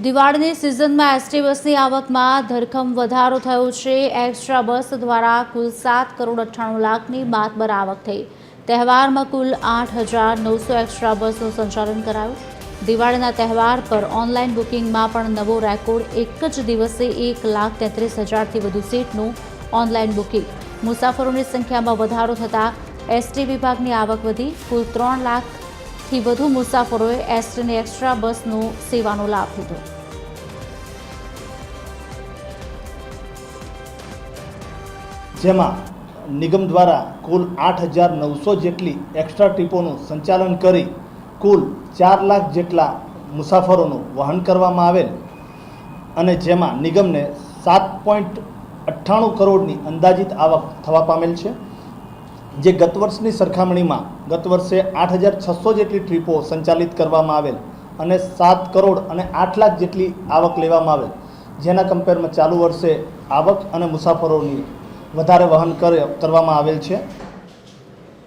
દિવાળીની સિઝનમાં એસટી બસની આવકમાં ધરખમ વધારો થયો છે। એક્સ્ટ્રા બસ દ્વારા કુલ 7 કરોડ 98 લાખની માતબર આવક થઈ। તહેવારમાં કુલ 8,900 એક્સ્ટ્રા બસનું સંચાલન કરાયું। દિવાળીના તહેવાર પર ઓનલાઈન બુકિંગમાં પણ નવો રેકોર્ડ। એક જ દિવસે 1,33,000થી વધુ સીટનું ઓનલાઈન બુકિંગ। મુસાફરોની સંખ્યામાં વધારો થતાં એસટી વિભાગની આવક વધી। કુલ 3 લાખથી વધુ મુસાફરોએ એસટીની એક્સ્ટ્રા બસનો સેવાનો લાભ લીધો। જેમાં નિગમ દ્વારા કુલ 8,900 જેટલી એક્સ્ટ્રા ટ્રીપોનું સંચાલન કરી કુલ 4 લાખ જેટલા મુસાફરોનું વહન કરવામાં આવેલ અને જેમાં નિગમને 7.98 કરોડની અંદાજિત આવક થવા પામેલ છે, જે ગત વર્ષની સરખામણીમાં ગત વર્ષે 8,600 જેટલી ટ્રીપો સંચાલિત કરવામાં આવેલ અને 7 કરોડ અને 8 લાખ જેટલી આવક લેવામાં આવેલ, જેના કમ્પેરમાં ચાલુ વર્ષે આવક અને મુસાફરોની વધારે વહન કરવામાં આવેલ છે।